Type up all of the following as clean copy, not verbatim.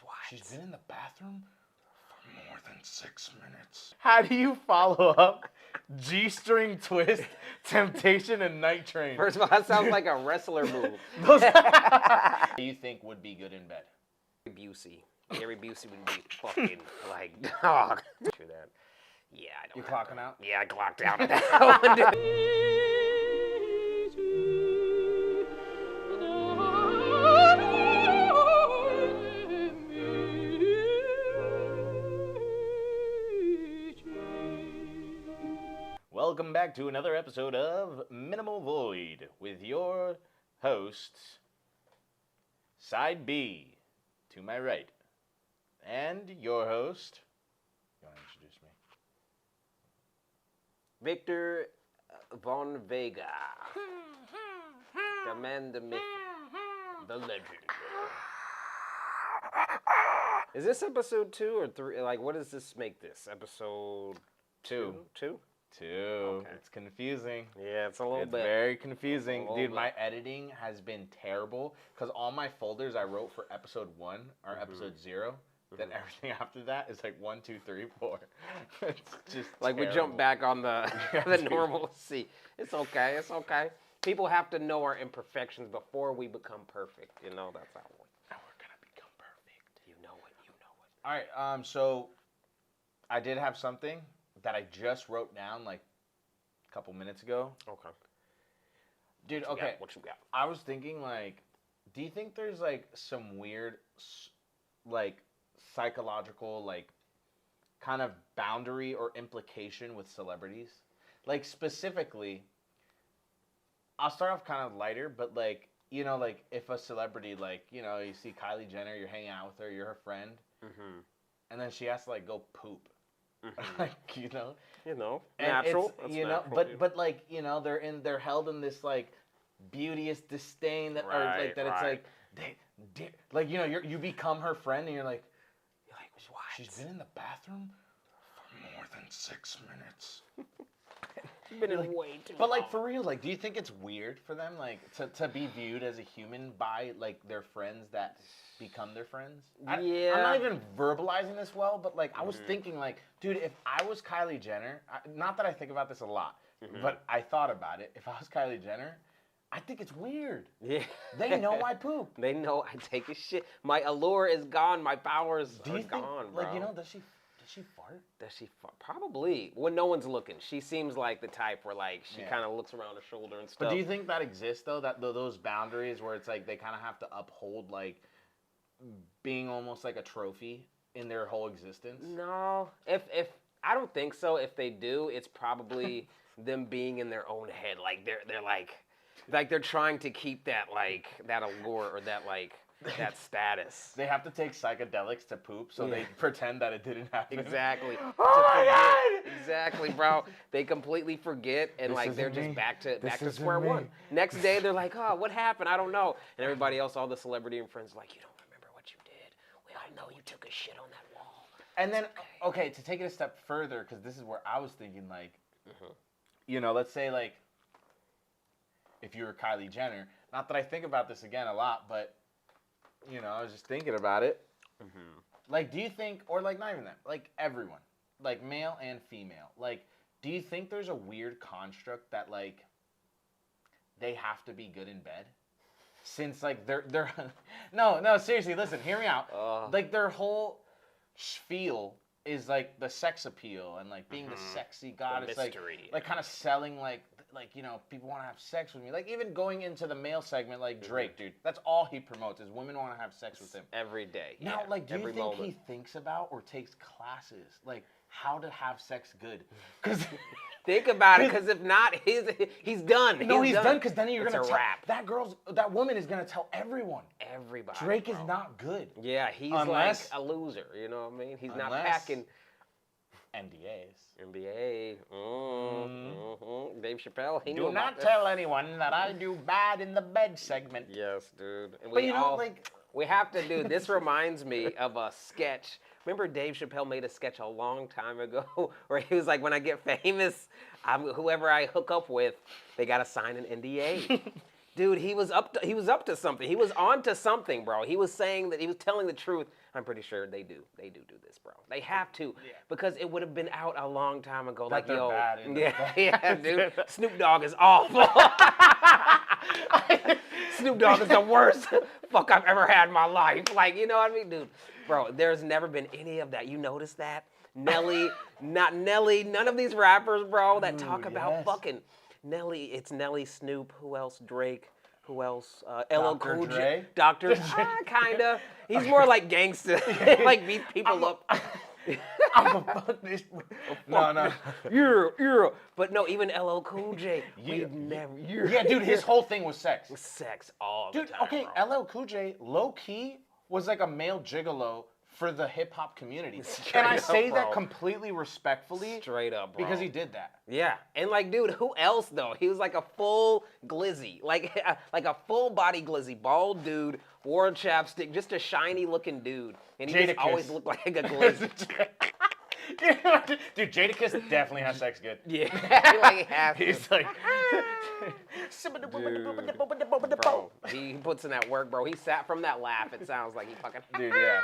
What? She's been in the bathroom for more than 6 minutes. How do you follow up G-string twist, temptation, and night train? First of all, that sounds like a wrestler move. What do you think would be good in bed? Busey. Gary Busey would be fucking like dog. True that. Yeah, I don't. You clocking out? Yeah, I clocked out of that one. Dude. Welcome back to another episode of Minimal Void with your hosts, Side B to my right, and your host. You want to introduce me? Victor Von Vega. The man, the myth, the legend. Is this episode 2 or 3? Like, what does this make this? Episode 2? 2? Okay. It's confusing. Yeah, it's a little It's bit. very confusing. little Dude, bit. my editing has been terrible because all my folders I wrote for episode 1 are episode 0. Then everything after that is like 1, 2, 3, 4. It's just Like terrible. we jump back on the Yeah, the dude. normalcy. It's okay. It's okay. People have to know our imperfections before we become perfect. You know, that's how it works. And we're gonna become perfect. You know it. You know it. All right. So I did have something that I just wrote down like a couple minutes ago. Okay. Dude, What you okay. got? What you got? I was thinking like, do you think there's like some weird, like psychological, like kind of boundary or implication with celebrities? Like specifically, I'll start off kind of lighter, but like, you know, like if a celebrity, like, you know, you see Kylie Jenner, you're hanging out with her, you're her friend, Mm-hmm. and then she has to like go poop. Like, you know? You know, And natural. it's, That's you know, natural, but like, you know, they're held in this like beauteous disdain that or Right, like that right. it's like they like, you know, you become her friend and you're like what? she's been in the bathroom For more than 6 minutes. She's been in way too but like long. for real, like do you think it's weird for them like to be viewed as a human by like their friends that become their friends? Yeah. I'm not even verbalizing this well, but like I was thinking like, dude, if I was Kylie Jenner, not that I think about this a lot, but I thought about it. If I was Kylie Jenner, I think it's weird. Yeah. They know I poop. They know I take a shit. My allure is gone. My powers Do are you think, gone, bro. like, you know, does she fart? Does she probably when no one's looking? She seems like the type where like she Yeah. kind of looks around her shoulder and stuff. But do you think that exists though? That those boundaries where it's like they kind of have to uphold like being almost like a trophy in their whole existence? No, if I don't think so. If they do, it's probably them being in their own head. Like they're like they're trying to keep that like that allure or that like that status. They have to take psychedelics to poop, so they pretend that it didn't happen. Exactly. Oh my God! Exactly, bro. They completely forget, and This like they're isn't just me. back to This square isn't me. one. Next day, they're like, "Oh, what happened? I don't know." And everybody else, all the celebrity and friends, are like, "You don't remember what you did? We all know you took a shit on that wall." And then, okay, to take it a step further, because this is where I was thinking, like, you know, let's say, like, if you were Kylie Jenner, not that I think about this again a lot, but, you know, I was just thinking about it. Like, do you think, or, like, not even that, like, everyone, like, male and female, like, do you think there's a weird construct that, like, they have to be good in bed? Since, like, they're no, seriously, listen, hear me out. Like, their whole spiel is like the sex appeal and like being the sexy goddess, mystery. like kind of selling like you know, people want to have sex with me. Like even going into the male segment, like Drake, dude, that's all he promotes is women want to have sex with him Every day. now. yeah, Like, do you every think moment. he thinks about or takes classes like how to have sex good? Because Think about it, because if not, he's done. no, he's done. Because then you're It's gonna a tell wrap. that woman is gonna tell everyone Everybody. Drake is bro. not good. Yeah, he's Unless- like a loser. You know what I mean? He's not Unless- packing. NDAs. NBA. Dave Chappelle. He knew Do about not this. tell anyone that I do bad in the bed segment. Yes, dude. And But you know, like, we have to do. This reminds me of a sketch. Remember, Dave Chappelle made a sketch a long time ago where he was like, "When I get famous, whoever I hook up with, they gotta sign an NDA." Dude, he was up to something. He was on to something, bro. He was saying that he was telling the truth. I'm pretty sure they do this, bro. They have to, because it would have been out a long time ago. That they're bad in the yeah, dude. Snoop Dogg is awful. Snoop Dogg is the worst fuck I've ever had in my life. Like, you know what I mean, dude? Bro, there's never been any of that. You notice that? Nelly, not Nelly, none of these rappers, bro, that talk about fucking Nelly. It's Nelly, Snoop, who else? Drake. Who else? LL Cool J. Dr. Kinda. He's more like gangsta. Like beat people up. I'm a fuck this. No. Yeah. But no, even LL Cool J. We've never. Yeah, dude, his whole thing was sex. Sex all Dude, the time. okay, bro. LL Cool J, low key, was like a male gigolo for the hip hop community. Straight And I up, say that bro. completely respectfully. Straight up, bro. Because he did that. Yeah, and like, dude, who else though? He was like a full glizzy, like a full body glizzy, bald dude, wore a chapstick, just a shiny looking dude, and he just always looked like a glizzy. Dude, Jadakiss definitely has sex good. Yeah, like he has. He's like, Bro, he puts in that work, bro. He sat from that laugh. It sounds like he fucking. dude, yeah.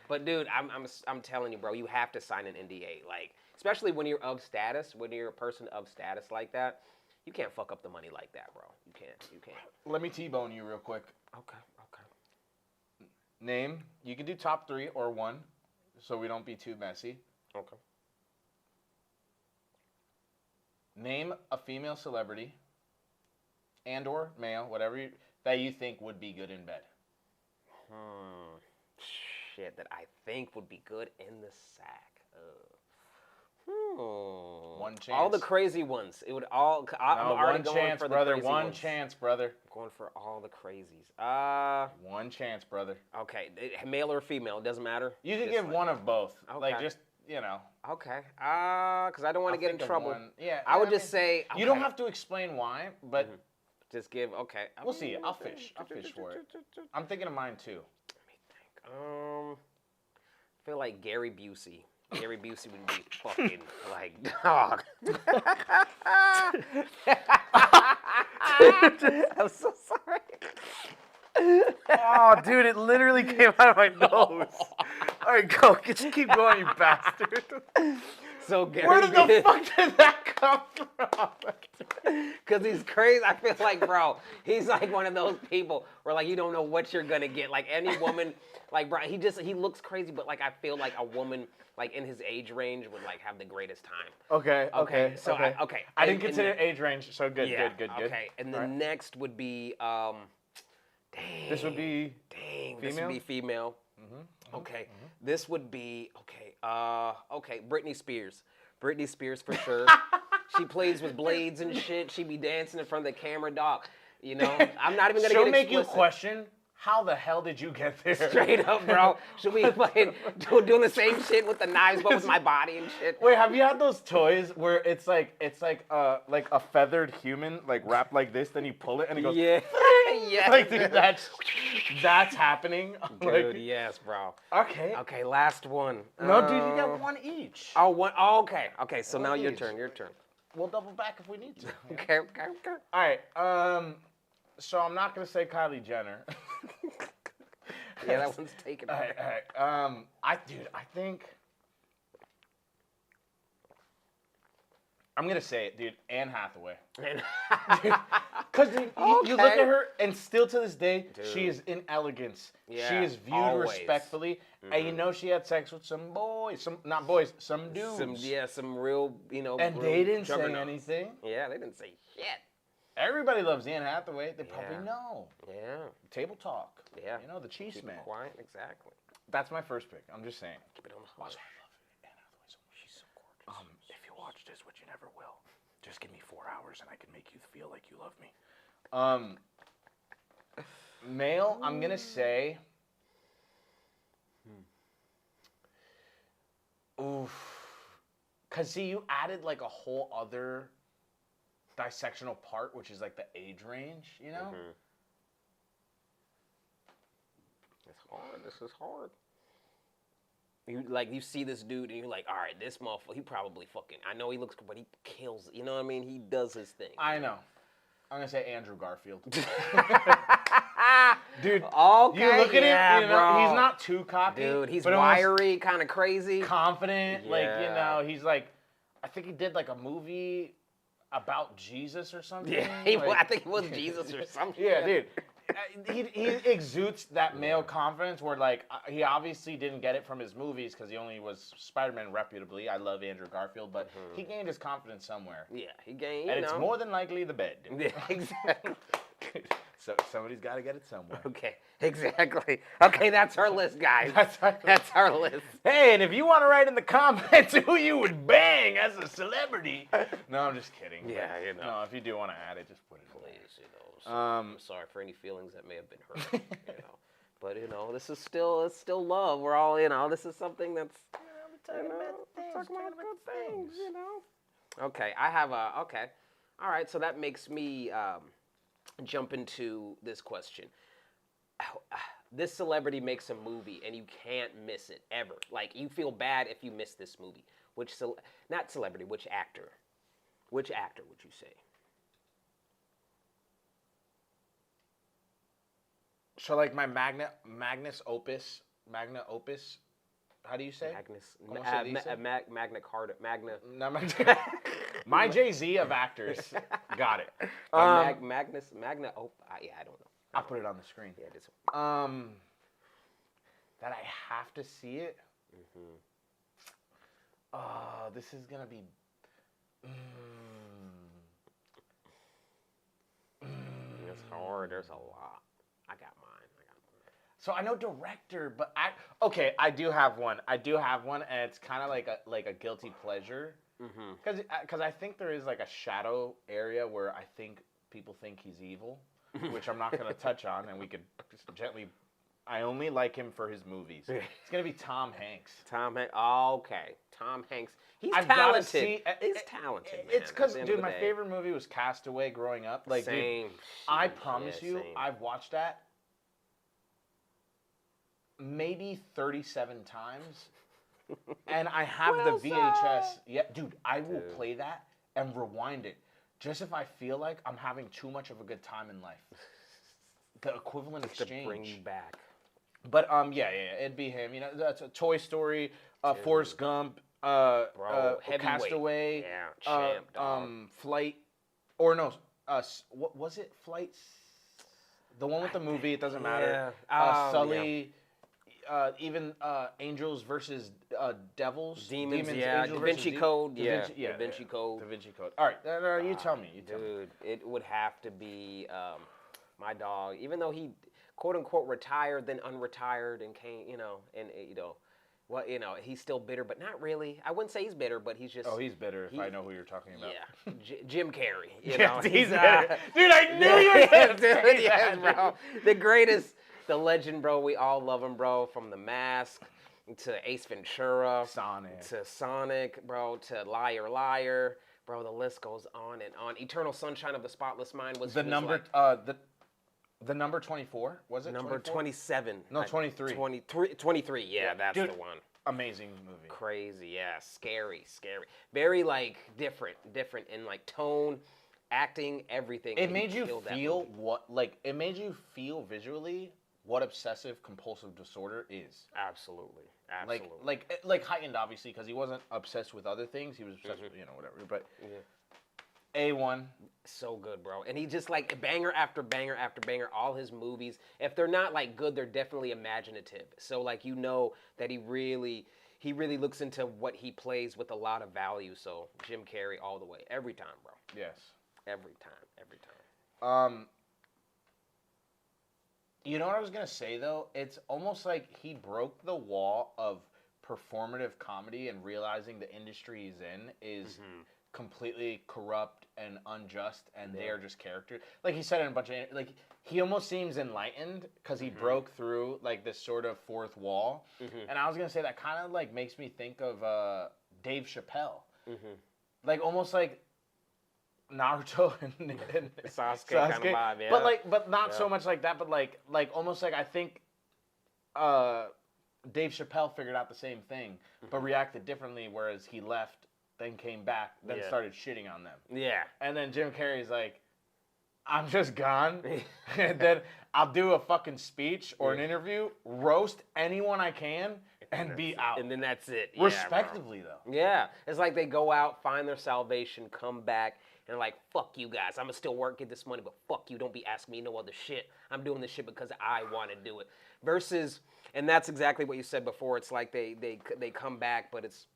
But dude, I'm telling you, bro, you have to sign an NDA, like, especially when you're of status, when you're a person of status like that, you can't fuck up the money like that, bro. You can't. Let me T-bone you real quick. Okay. Name, you can do top 3 or 1, so we don't be too messy. Okay. Name a female celebrity and or male, whatever that you think would be good in bed. Shit, that I think would be good in the sack. One chance. All the crazy ones. It would all. I'm already going chance, for the brother. crazy One ones. chance, brother. I'm going for all the crazies. One chance, brother. Okay, male or female, it doesn't matter. You can Just give one of both. Okay. Like just, you know. Okay. Because I don't want to get in trouble. Yeah. I would just say. You don't have to explain why, but Just give. Okay. we'll see. I'll fish for it. I'm thinking of mine too. Let me think. I feel like Gary Busey. Gary Busey would be fucking like dog. I'm so sorry. Oh, dude, it literally came out of my nose. All right, go. Just keep going, you bastard. So Gary Where the fuck did that come from? Because he's crazy. I feel like, bro, he's like one of those people where like you don't know what you're gonna get. Like any woman, like bro, he looks crazy, but like I feel like a woman like in his age range would like have the greatest time. Okay. So okay. I didn't consider age range, so good, Yeah, good. Okay, and the next would be dang. This would be Dang, female? this would be female. Okay, this would be okay. Britney Spears. Britney Spears for sure. She plays with blades and shit. She be dancing in front of the camera, dog. You know, I'm not even gonna She'll get make you explicit. question how the hell did you get there? Straight up, bro. She'll be fucking doing the same shit with the knives, but with my body and shit. Wait, have you had those toys where it's like a feathered human like wrapped like this, then you pull it and it goes Yeah, yeah. like dude, that's happening. Dude, Like, yes, bro. okay. Okay, last one. No, dude, you got one each. Oh, one. Oh, okay. Okay, so One now your each. turn. We'll double back if we need to. Okay. All right. So I'm not gonna say Kylie Jenner. Yeah, that one's taken. All right. I think I'm gonna say it, dude. Anne Hathaway. Because you look at her, and still to this day, she is in elegance. Yeah, she is viewed always. respectfully, and you know she had sex with some boys, some dudes. Some real, And real they didn't say juggernauts. anything. Yeah, they didn't say shit. Everybody loves Anne Hathaway. They probably know. Yeah. Table talk. Yeah. You know, the cheese Keep man. it quiet, exactly. That's my first pick. I'm just saying. Keep it on the hush. Anne Hathaway so much. She's so gorgeous. If you watch this, which you never will, just give me 4 hours and I can make you feel like you love me. Male, I'm gonna say. Oof. Cause see, you added like a whole other dissectional part, which is like the age range, you know? It's hard. This is hard. You see this dude and you're like, all right, this motherfucker, he probably fucking, I know he looks, but he kills, you know what I mean? He does his thing. I know. I'm gonna say Andrew Garfield. Dude, You okay, look at yeah, him, you know, bro. he's not too cocky. Dude, he's but almost wiry, kind of crazy. confident. Like, you Yeah. know, he's like, I think he did like a movie about Jesus or something. Yeah, like, I think he was Jesus or something. Yeah, dude. He exudes that male confidence where, like, he obviously didn't get it from his movies because he only was Spider-Man reputably. I love Andrew Garfield, but he gained his confidence somewhere. Yeah, he gained, And it's more than likely the bed. Yeah, exactly. So somebody's got to get it somewhere. Okay, exactly. Okay, that's our list, guys. That's our list. Hey, and if you want to write in the comments who you would bang as a celebrity. No, I'm just kidding. Yeah, you know. No, if you do want to add it, just put it in. Please, you know. So I'm sorry for any feelings that may have been hurt. You know, but you know, this is still love. We're all, you know, this is something that's talking about good things. You know. Okay, I have a okay. All right, so that makes me jump into this question. This celebrity makes a movie and you can't miss it ever. Like, you feel bad if you miss this movie. Not celebrity, which actor? Which actor would you say? So, like, my magna opus, how do you say? Magna Carta, No, my Jay-Z of actors. Got it. yeah, I don't know. I'll put it on the screen. Yeah, it is. That I have to see it. This is gonna be. It's hard. There's a lot. I got mine. So I know director, but I do have one. And it's kind of like a guilty pleasure. Because I think there is like a shadow area where I think people think he's evil, which I'm not going to touch on, and we could just gently. I only like him for his movies. It's going to be Tom Hanks. Tom Hanks. Okay, Tom Hanks. He's I've talented. He's talented, man. It's because, dude, my favorite movie was Castaway growing up. Like, same. Dude, I promise you, I've watched that maybe 37 times. And I have the VHS. Yeah, dude, I will play that and rewind it just if I feel like I'm having too much of a good time in life. The equivalent exchange. To bring you back. But yeah, it'd be him. You know, that's a Toy Story, Forrest Gump, Castaway, champ, dog. Flight, or no, what was it? Flights. The one with the movie. It doesn't matter. Sully. Yeah. Even Angels versus Devils. Demons, yeah. Da Vinci Code, Da Vinci Code. Da Vinci Code. All right, you tell me. Dude, it would have to be my dog. Even though he, quote unquote, retired, then unretired, and came, you know, he's still bitter, but not really. I wouldn't say he's bitter, but he's just. Oh, he's bitter if I know who you're talking about. Yeah, Jim Carrey. You yes, know, he's bitter. Dude, I knew you were going to say yes, bro. The greatest. The legend, bro. We all love him, bro. From The Mask to Ace Ventura, Sonic, bro, to Liar Liar, bro. The list goes on and on. Eternal Sunshine of the Spotless Mind was the number. The number 24 was it? Number 24? 27. No, 23. 23. Yeah, that's dude, the one. Amazing movie. Crazy, yeah. Scary. Very like different in like tone, acting, everything. It made you feel it made you feel visually what obsessive compulsive disorder is. Absolutely. Like heightened, obviously, because he wasn't obsessed with other things. He was obsessed with, whatever. But A1. So good, bro. And he just like banger after banger after banger, all his movies. If they're not like good, they're definitely imaginative. So like, you know that he really looks into what he plays with a lot of value. So Jim Carrey all the way. Every time, bro. Yes. Every time. You know what I was gonna say though? It's almost like he broke the wall of performative comedy and realizing the industry he's in is completely corrupt and unjust, and they are just characters. Like he said in a bunch of he almost seems enlightened because he broke through like this sort of fourth wall. And I was gonna say that kind of like makes me think of Dave Chappelle, like almost like Naruto and Sasuke kind of vibe, yeah. But not so much like that, but like almost like I think Dave Chappelle figured out the same thing, but reacted differently, whereas he left, then came back, then started shitting on them. Yeah. And then Jim Carrey's like, I'm just gone. And then I'll do a fucking speech or an interview, roast anyone I can, and be out. And then that's it. Respectively, though. Yeah. It's like they go out, find their salvation, come back, and like, fuck you guys. I'm going to still work, get this money, but fuck you. Don't be asking me no other shit. I'm doing this shit because I want to do it. Versus, and that's exactly what you said before. It's like they come back, but it's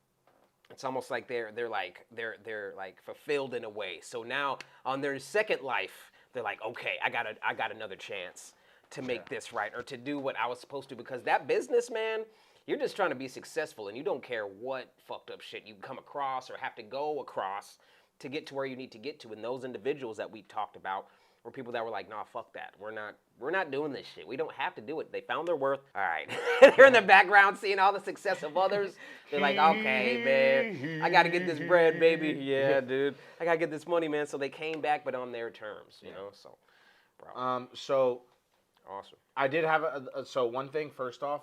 almost like they're like fulfilled in a way. So now on their second life, they're like, okay, I got another chance to make this right or to do what I was supposed to, because that business, man, you're just trying to be successful and you don't care what fucked up shit you come across or have to go across to get to where you need to get to. And those individuals that we talked about were people that were like, nah, fuck that. We're not doing this shit. We don't have to do it. They found their worth. All right. They're in the background seeing all the success of others. They're like, okay, man, I got to get this bread, baby. Yeah, dude. I got to get this money, man. So they came back, but on their terms, you know? So, bro. So Awesome. I did have so one thing first off,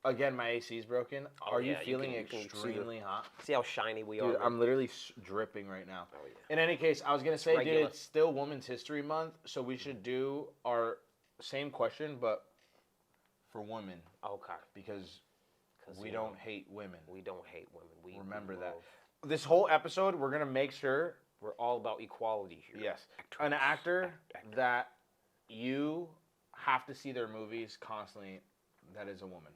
again, my AC's broken. Are you yeah, feeling you can extremely hot? See how shiny we Dude, are? I'm literally dripping right now. Oh, yeah. In any case, I was going to say, dude, regular. it's still Women's History Month, so we should do our same question, but for women, Okay. because we you don't know, hate women. We don't hate women. We Remember we that. love- This whole episode, we're going to make sure, We're all about equality here. yes, an actor that you have to see their movies constantly that is a woman.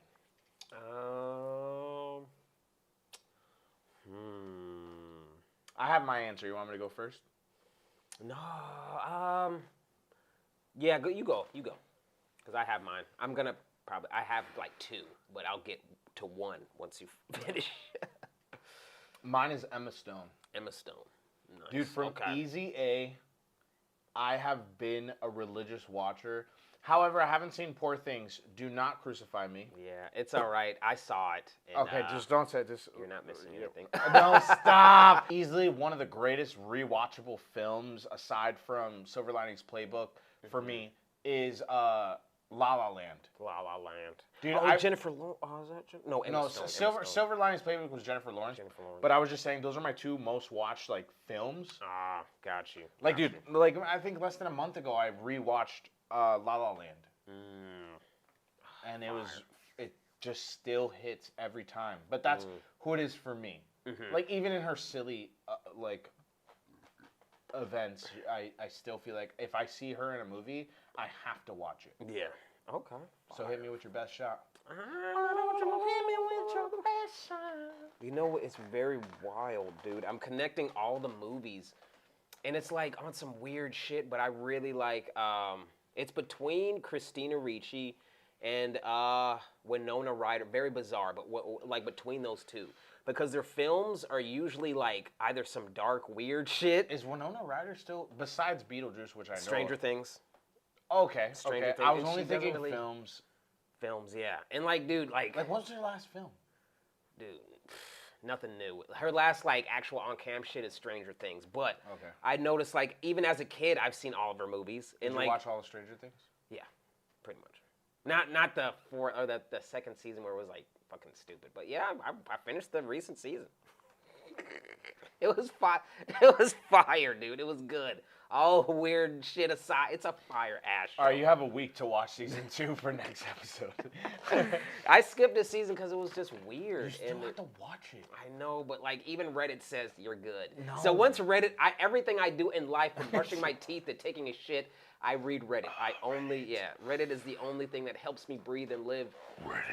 I have my answer. You want me to go first? No. Yeah, you go. Because I have mine. I'm gonna I have like two, but I'll get to one once you finish. Mine is Emma Stone. Emma Stone. Nice. Dude, from Okay. Easy A, I have been a religious watcher. However, I haven't seen Poor Things. Do not crucify me. Yeah, it's all right. I saw it. And, Okay, just don't say this. You're not missing anything. No, stop. Easily one of the greatest rewatchable films, aside from Silver Linings Playbook, for me, is La La Land. La La Land. Dude, Jennifer Lawrence. Oh, is that no? Emma Stone. Emma Stone. Silver Linings Playbook was Jennifer Lawrence. Jennifer Lawrence. But I was just saying, those are my two most watched films. Ah, got you. Like, dude, like I think less than a month ago, I rewatched La La Land, and it just still hits every time. But that's who it is for me. Mm-hmm. Like, even in her silly events, I still feel like if I see her in a movie, I have to watch it. Yeah. Okay. So hit me with your best shot. You know what? It's very wild, dude. I'm connecting all the movies, and it's like on some weird shit. But I really like. It's between Christina Ricci and Winona Ryder. Very bizarre, but like between those two, because their films are usually like either some dark, weird shit. Is Winona Ryder still, besides Beetlejuice, which I know Stranger of? Things. Okay. Stranger Okay. Things, I was and only she doesn't thinking really- films. Films, yeah, and like, dude, like What was your last film? dude, nothing new. Her last like actual on cam shit is Stranger Things, but Okay. I noticed like even as a kid I've seen all of her movies. Did And you like watch all of Stranger Things? yeah, pretty much. Not the fourth or the second season where it was like fucking stupid, but yeah, I finished the recent season. It was It was fire, dude. It was good. All weird shit aside, it's a fire ass show. All right, you have a week to watch season 2 for next episode. I skipped this season because it was just weird. You still have to watch it. I know, but like even Reddit says you're good. No. So once Reddit, everything I do in life, from brushing my teeth to taking a shit, I read Reddit. Reddit is the only thing that helps me breathe and live.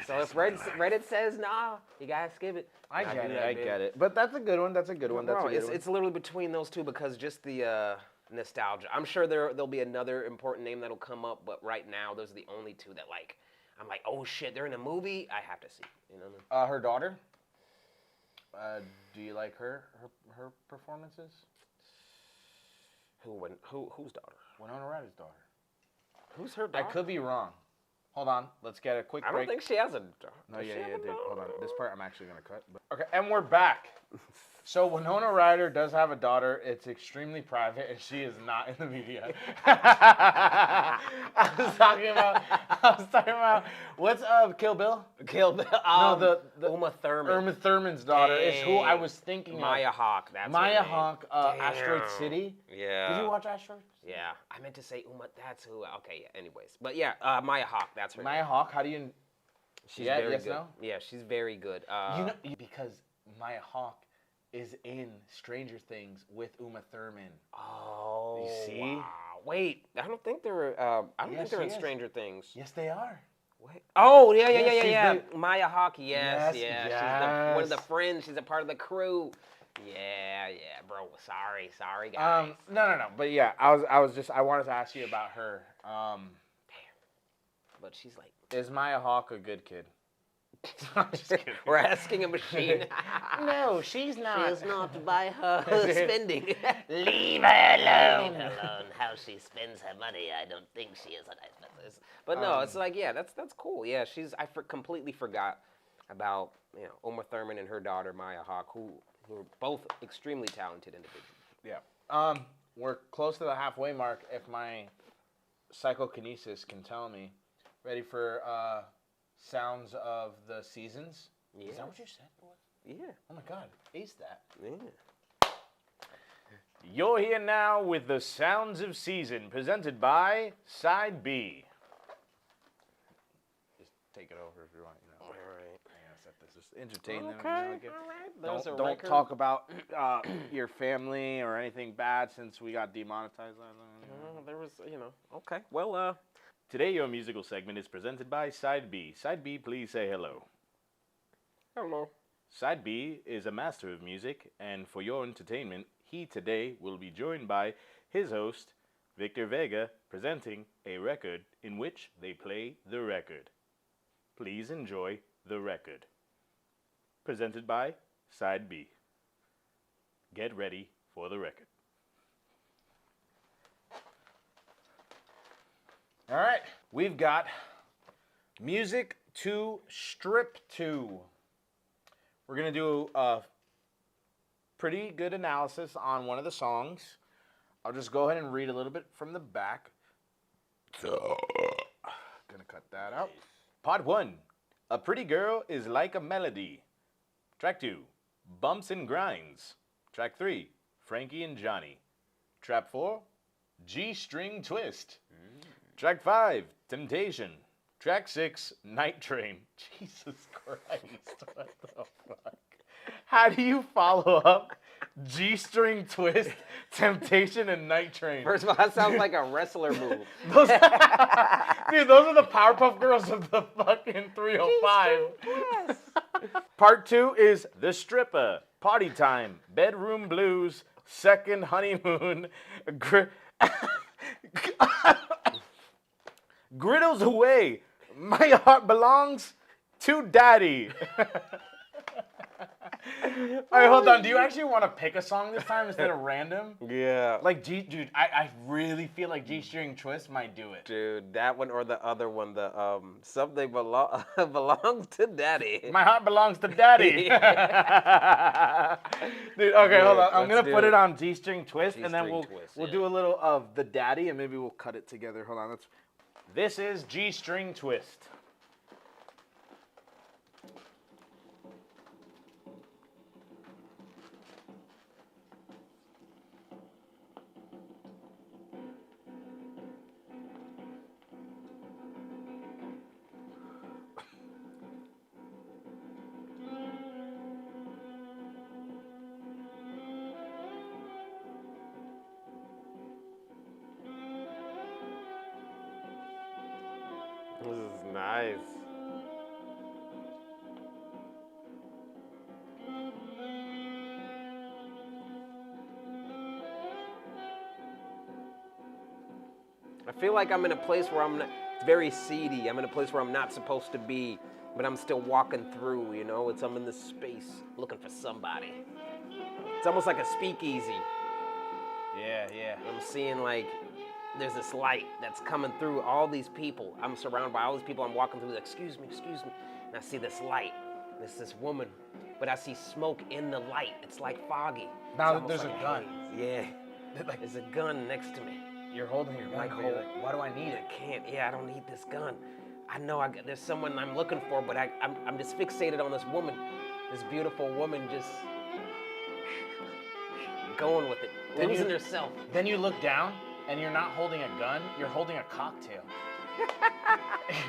So if Reddit says nah, you gotta skip it. I get baby. it. But that's a good one. That's a good one. That's Bro, a good one. it's literally between those two because just the nostalgia. I'm sure there'll be another important name that'll come up, but right now those are the only two that like I'm like, oh shit, they're in a movie. I have to see. You know. Her daughter. Do you like her performances? Whose daughter? Winona Ryder's daughter. Who's her I daughter? could be wrong. Hold on. Let's get a quick I break. don't think she has a daughter. No, Does she yeah, have a dude. daughter? Hold on. This part I'm actually gonna cut. Okay, and we're back. So Winona Ryder does have a daughter. It's extremely private, and she is not in the media. I was talking about what's Kill Bill? Kill Bill. No, the Uma Thurman. Uma Thurman's daughter is who I was thinking Maya of. Hawke. That's Maya her name. Hawke, Asteroid City. Yeah. Did you watch Asteroid? Yeah, I meant to say Uma. That's who. Okay, yeah. Anyways, but yeah, Maya Hawke. That's her. Maya name. Hawke. How do you? She's Yeah, very yes, good. no? Yeah, she's very good. Because Maya Hawke is in Stranger Things with Uma Thurman. Oh. You see? Wow. Wait, I don't think they're. I don't think they're in she is. Stranger Things. Yes, they are. Wait. Oh, yeah, Yes, she's Maya Hawke. Yes, Yes, yeah. She's one of the friends. She's a part of the crew. Yeah, bro. Sorry, guys. No. But yeah, I wanted to ask you about her. But she's like. Is Maya Hawke a good kid? I'm just kidding. We're asking a machine. No, she's not. She's not by her spending. Leave her alone. Leave her alone. How she spends her money, I don't think she is a nice person. But no, it's like, yeah, that's cool. Yeah, completely forgot about Uma Thurman and her daughter Maya Hawke, who are both extremely talented individuals. Yeah. We're close to the halfway mark. If my psychokinesis can tell me, ready for sounds of the seasons? Yeah. Is that what you said? Yeah. Oh my God, ace that. Yeah. You're here now with the Sounds of Season, presented by Side B. Just take it over if you want. All right. Just entertain them. Okay. All right. Don't talk about your family or anything bad since we got demonetized. There was, Okay. Well, Today, your musical segment is presented by Side B. Side B, please say hello. Hello. Side B is a master of music, and for your entertainment, he today will be joined by his host, Victor Vega, presenting a record in which they play the record. Please enjoy the record. Presented by Side B. Get ready for the record. All right, we've got music to strip to. We're going to do a pretty good analysis on one of the songs. I'll just go ahead and read a little bit from the back. Gonna cut that out. Part 1. A Pretty Girl is Like a Melody. Track 2. Bumps and Grinds. Track 3. Frankie and Johnny. Track 4. G-String Twist. Track 5, Temptation. Track 6, Night Train. Jesus Christ, what the fuck? How do you follow up G-String Twist, Temptation, and Night Train? First of all, that sounds like a wrestler move. Those are the Powerpuff Girls of the fucking 305. Part 2 is The Stripper. Party Time. Bedroom Blues. Second Honeymoon. Griddles Away. My Heart Belongs to Daddy. All right, hold on. Do you actually want to pick a song this time instead of random? Yeah. Like, dude, I really feel like G-String Twist might do it. Dude, that one or the other one, the something belongs to Daddy. My heart belongs to Daddy. Dude, okay, hold on. I'm gonna put it on G-String Twist, and then we'll do a little of the Daddy, and maybe we'll cut it together. Hold on. This is G-String Twist. This is nice. I feel like I'm in a place where it's very seedy. I'm in a place where I'm not supposed to be, but I'm still walking through, I'm in this space looking for somebody. It's almost like a speakeasy. Yeah. I'm seeing there's this light that's coming through all these people. I'm surrounded by all these people. I'm walking through, excuse me. And I see this light. There's this woman, but I see smoke in the light. It's like foggy. Now It's almost there's like a gun. haze. Yeah. Like, There's a gun next to me. you're holding your gun. Like, But you're like, why do I need I it? can't. Yeah, I don't need this gun. I know there's someone I'm looking for, but I'm just fixated on this woman. This beautiful woman just going with it, Then losing you- herself. Then you look down, and you're not holding a gun. You're holding a cocktail.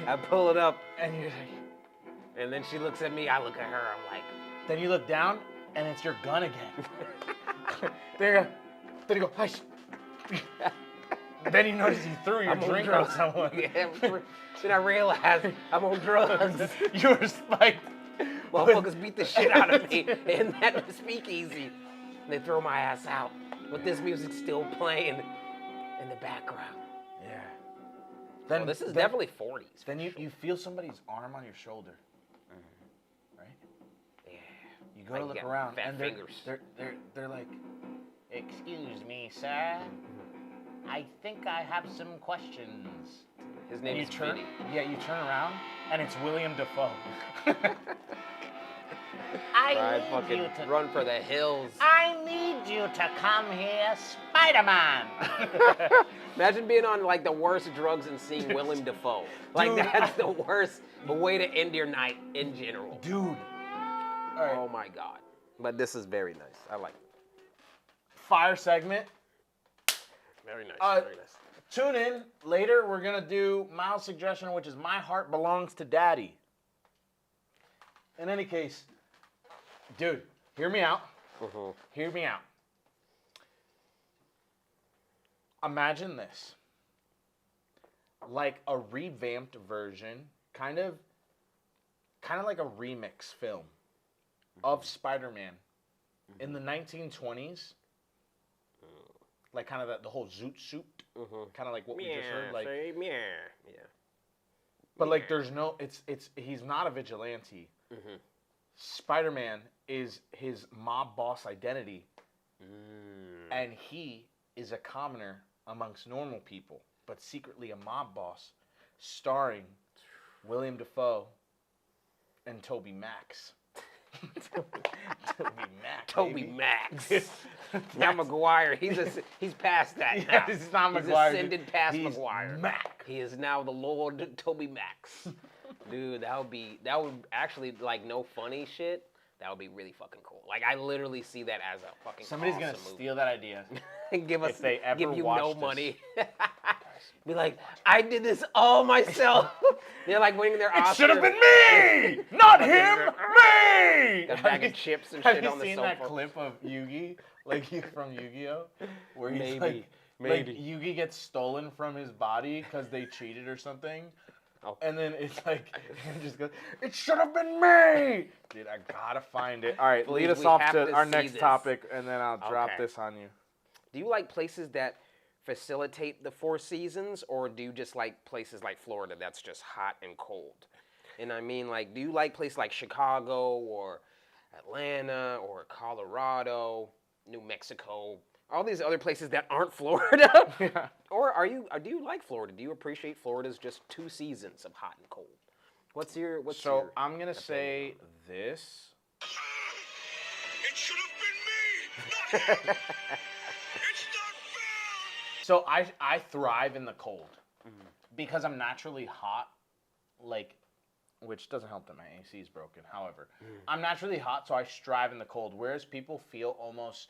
I pull it up, And you're like, and then she looks at me. I look at her. I'm like, then you look down, and it's your gun again. Then you go, hush. Then you notice you threw your I'm on drink on drugs. someone. Yeah, then I realize I'm on drugs. You were spiked. Motherfuckers beat the shit out of me in that speakeasy. They throw my ass out, but this music's still playing in the background. Yeah. Well, this is definitely 40s. Then you feel somebody's arm on your shoulder. Right? Yeah. You go Like to look you got around, fat and fingers. they're like, "Excuse me, sir. I think I have some questions." His And name you is turn, Vinny. yeah, you turn around, and it's William Dafoe. I fucking run for the hills. I need you to come here, Spider-Man. Imagine being on like the worst drugs and seeing Willem Dafoe. Like Dude. that's the worst way to end your night in general. Dude. All right. Oh my god. But this is very nice. I like it. Fire segment. Very nice. Very nice. Tune in later. We're gonna do Miles' suggestion, which is "My Heart Belongs to Daddy." In any case, dude, hear me out. Mhm. Hear me out. Imagine this, like a revamped version, kind of like a remix film of Spider-Man in the 1920s. Like kind of the whole zoot suit, kind of like what we just heard, like. Yeah. But like, there's no. He's not a vigilante. Spider-Man is his mob boss identity, and he is a commoner amongst normal people, but secretly a mob boss, starring William Dafoe and Toby Max. Toby Max. Now McGuire, he's past that now. Yeah, he's not He's McGuire, ascended past he's McGuire. Mac. He is now the Lord Toby Max. Dude, that would actually, like, no funny shit. That would be really fucking cool. Like, I literally see that as a fucking Somebody's awesome gonna movie. steal that idea. And give us, if they ever give you watch no this. money. Be like, I did this all myself. They're like winning their Oscar. It should have been me, not him, me. Got a bag of chips and Have shit you on the seen sofa. that clip of Yugi, from Yu-Gi-Oh, where he's Maybe. like Yugi gets stolen from his body because they cheated or something, Oh. and then it's like he just goes, "It should have been me." Dude, I gotta find it. All right, Please, lead us we off have to to our see next this. topic, and then I'll drop Okay. this on you. Do you like places that facilitate the 4 seasons, or do you just like places like Florida that's just hot and cold? And I mean, like, do you like places like Chicago or Atlanta or Colorado, New Mexico, all these other places that aren't Florida? Yeah. Or do you like Florida? Do you appreciate Florida's just 2 seasons of hot and cold? What's your I'm gonna say this. It should have been me, not him. It's not fair. So I thrive in the cold because I'm naturally hot, like, which doesn't help that my AC is broken. However, I'm naturally hot, so I strive in the cold. Whereas people feel almost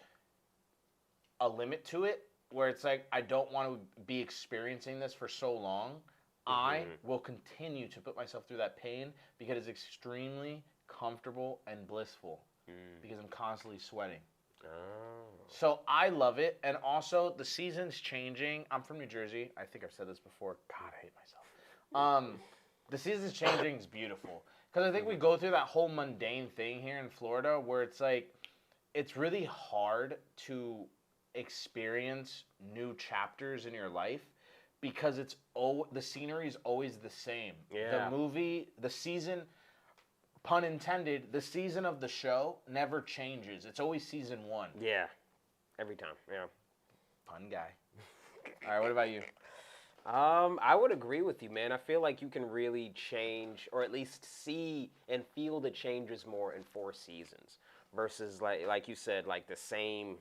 a limit to it, where it's like, I don't want to be experiencing this for so long. I will continue to put myself through that pain because it's extremely comfortable and blissful because I'm constantly sweating. So I love it, and also the season's changing. I'm from New Jersey. I think I've said this before. God, I hate myself. The season's changing is beautiful because I think we go through that whole mundane thing here in Florida where it's like it's really hard to experience new chapters in your life because the scenery is always the same. Yeah. The movie, the season, pun intended, the season of the show never changes. It's always season 1. Yeah, every time. Yeah. Fun guy. All right, what about you? I would agree with you, man. I feel like you can really change, or at least see and feel the changes more in 4 seasons, versus like you said, like the same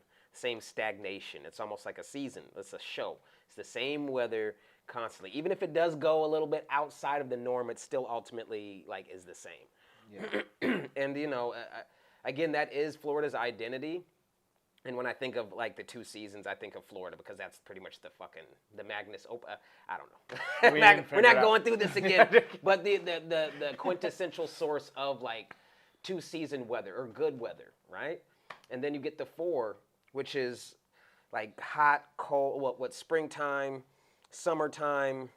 stagnation. It's almost like a season. It's a show. It's the same weather constantly. Even if it does go a little bit outside of the norm, it still ultimately like is the same. Yeah. And again, that is Florida's identity. And when I think of like the 2 seasons, I think of Florida because that's pretty much the Magnus I don't know. We didn't We're figure not it going out. through this again. But the quintessential source of like 2 season weather or good weather, right? And then you get the 4, which is like hot, cold, what springtime, summertime,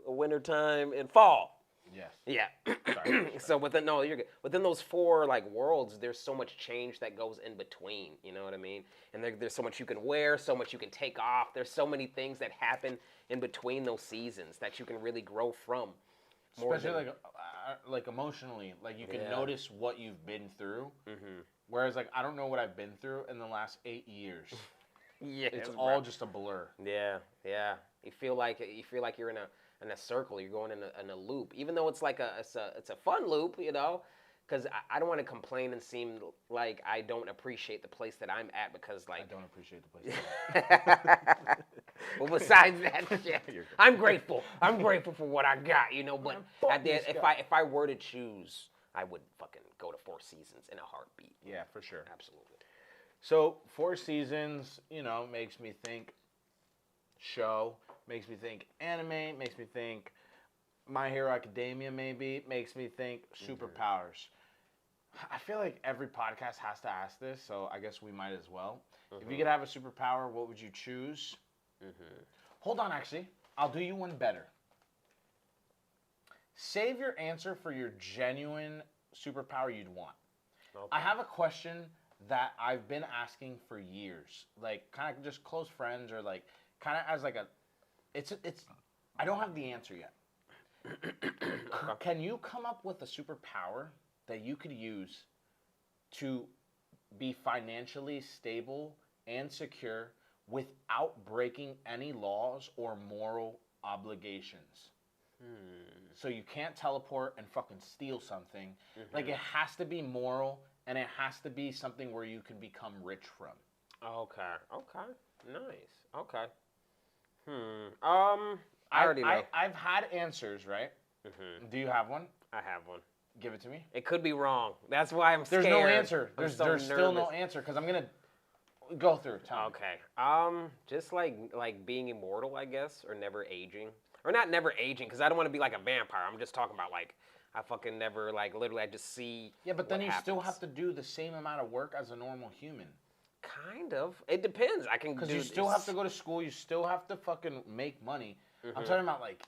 wintertime, and fall. Yes. Yeah. Sorry. So you're good. Within those 4 like worlds, there's so much change that goes in between. You know what I mean? And there's so much you can wear, so much you can take off. There's so many things that happen in between those seasons that you can really grow from. Especially like emotionally, like you can notice what you've been through. Mm-hmm. Whereas like I don't know what I've been through in the last 8 years. Yeah, It's all just a blur. Yeah. You feel like you're in a circle. You're going in a loop, even though it's like it's a fun loop, because I don't want to complain and seem like I don't appreciate the place that I'm at because like I don't appreciate the place. well, besides that shit, I'm grateful. I'm grateful for what I got, But at the end, if I were to choose, I would fucking go to 4 seasons in a heartbeat. Yeah, for sure. Absolutely. So 4 seasons, makes me think show, makes me think anime, makes me think My Hero Academia maybe, makes me think superpowers. I feel like every podcast has to ask this, so I guess we might as well. If you could have a superpower, what would you choose? Hold on, actually. I'll do you one better. Save your answer for your genuine superpower you'd want. Okay. I have a question that I've been asking for years, like kind of just close friends or like kind of as like it's I don't have the answer yet. Can you come up with a superpower that you could use to be financially stable and secure without breaking any laws or moral obligations? So you can't teleport and fucking steal something. Like it has to be moral and it has to be something where you can become rich from. Okay. Nice. Okay. I already know. I've had answers, right? Do you have one? I have one. Give it to me. It could be wrong. That's why I'm scared. There's no answer. I'm There's so still no nervous. answer because I'm gonna go through it. Tell me. Okay. Just like being immortal, I guess, or never aging, or not never aging, because I don't want to be like a vampire. I'm just talking about like I fucking never like literally I just see. Yeah, but then what you still happens. have to do the same amount of work as a normal human. Kind of. It depends. I can Because do you still have to go to school. You still have to fucking make money. I'm talking about like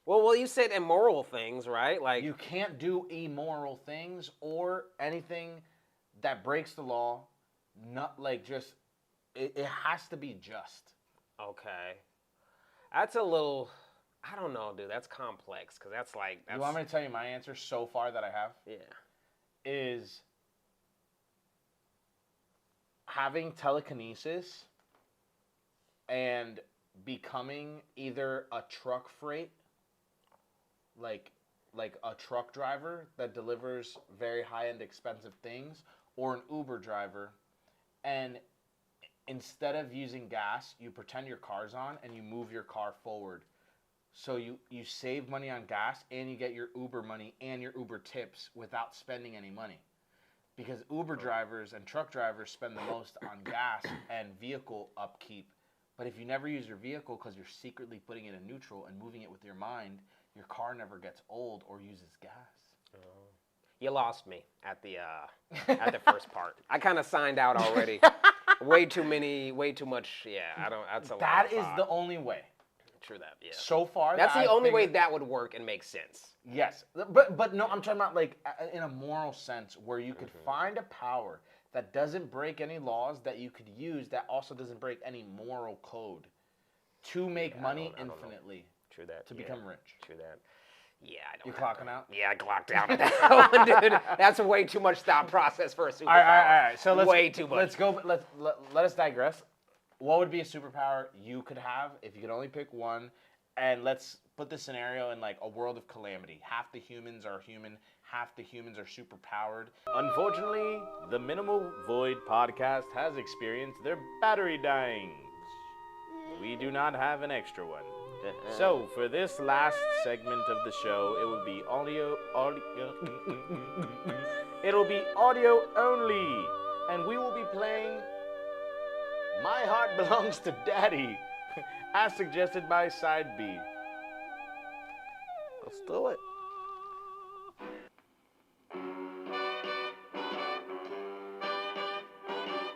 Well, you said immoral things, right? Like you can't do immoral things or anything that breaks the law. Not like just it has to be just. Okay. That's a little. I don't know, dude. That's complex because that's like. You want me to tell you my answer so far that I have? Yeah. Is having telekinesis and becoming either a truck freight, like a truck driver that delivers very high-end expensive things, or an Uber driver, and instead of using gas, you pretend your car's on and you move your car forward. So you save money on gas and you get your Uber money and your Uber tips without spending any money. Because Uber drivers and truck drivers spend the most on gas and vehicle upkeep. But if you never use your vehicle because you're secretly putting it in neutral and moving it with your mind, your car never gets old or uses gas. You lost me at the first part. I kind of signed out already. Way too much. Yeah, I don't. That's a lot. That of is thought. the only way. True that. Yeah. So far, That's that the I've only way figured- that would work and make sense. Yes, but no, I'm talking about like in a moral sense where you could find a power that doesn't break any laws that you could use that also doesn't break any moral code to make money I don't know. infinitely True that. to become rich. True that. Yeah, I don't. You have clocking out? Yeah, I clocked out on that one, dude. That's way too much thought process for a superpower. All right. So let's way too much. Let's go. Let us digress. what would be a superpower you could have if you could only pick one? And let's put the scenario in like a world of calamity. Half the humans are human, half the humans are superpowered. Unfortunately, the Minimal Void podcast has experienced their battery dying. We do not have an extra one. So, for this last segment of the show, it will be it'll be audio only. And we will be playing My Heart Belongs to Daddy, as suggested by Side B. Let's do it.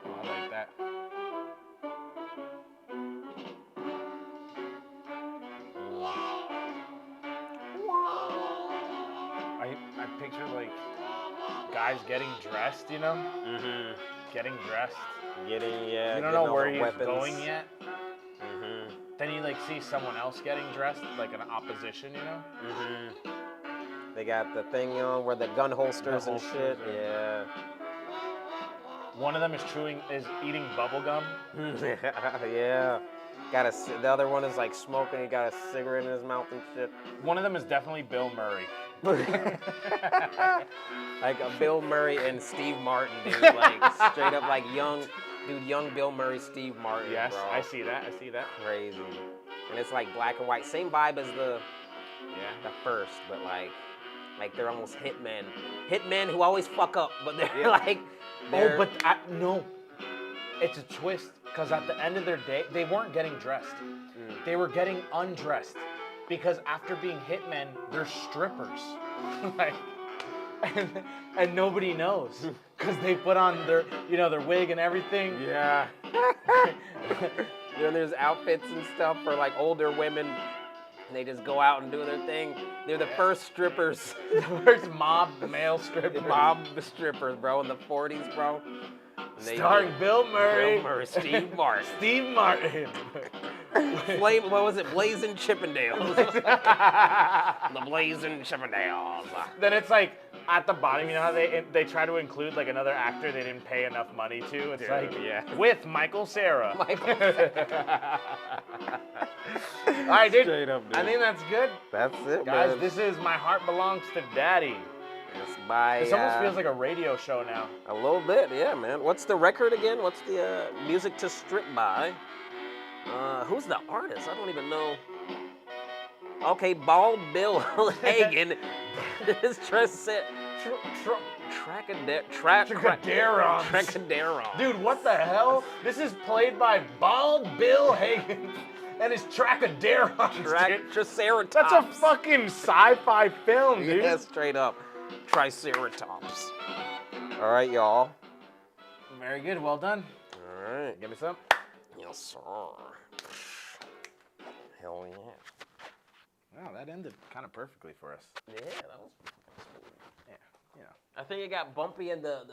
Oh, I like that. I picture like guys getting dressed, you know? Mm-hmm. Getting dressed. Getting, yeah. You don't know where he's going yet. Mm-hmm. Then you like see someone else getting dressed, like an opposition, you know? Mm-hmm. They got the thing on where the gun holsters and shit. holsters, Yeah. One of them is eating bubble gum. Yeah. The other one is like smoking. He got a cigarette in his mouth and shit. One of them is definitely Bill Murray. Like a Bill Murray and Steve Martin, dude. Like straight up like young Bill Murray, Steve Martin. Yes, bro. I see that. Crazy. And it's like black and white. Same vibe as the first, but like they're almost hitmen. Hitmen who always fuck up, but they're like. No. It's a twist, because at the end of their day, they weren't getting dressed. They were getting undressed. Because after being hitmen, they're strippers. Like, and nobody knows. Because they put on their wig and everything. Yeah. Then there's outfits and stuff for like older women. And they just go out and do their thing. They're the first strippers. The first mob male strippers. Mob strippers, bro, in the 40s, bro. Starring Bill Murray. Bill Murray, Steve Martin. Steve Martin. What was it? Blazing Chippendales. The Blazing Chippendales. Then it's like at the bottom, you know how they try to include like another actor they didn't pay enough money to. It's with Michael Cera. All right, dude. Straight up, dude. I think that's good. That's it, Guys, man. this is My Heart Belongs to Daddy. It's by, This almost feels like a radio show now. a little bit, yeah, man. What's the record again? What's the music to strip by? Who's the artist? I don't even know. Okay, Bald Bill Hagen. This Tracaderon. Dude, what the hell? This is played by Bald Bill Hagen and his Tracaderon. Triceratops. That's a fucking sci-fi film, dude. Yeah, straight up. Triceratops. All right, y'all. Very good. Well done. All right. Give me some. Yes, sir. Hell yeah. Wow, that ended kind of perfectly for us. Yeah, that was. Yeah, you know. I think it got bumpy in the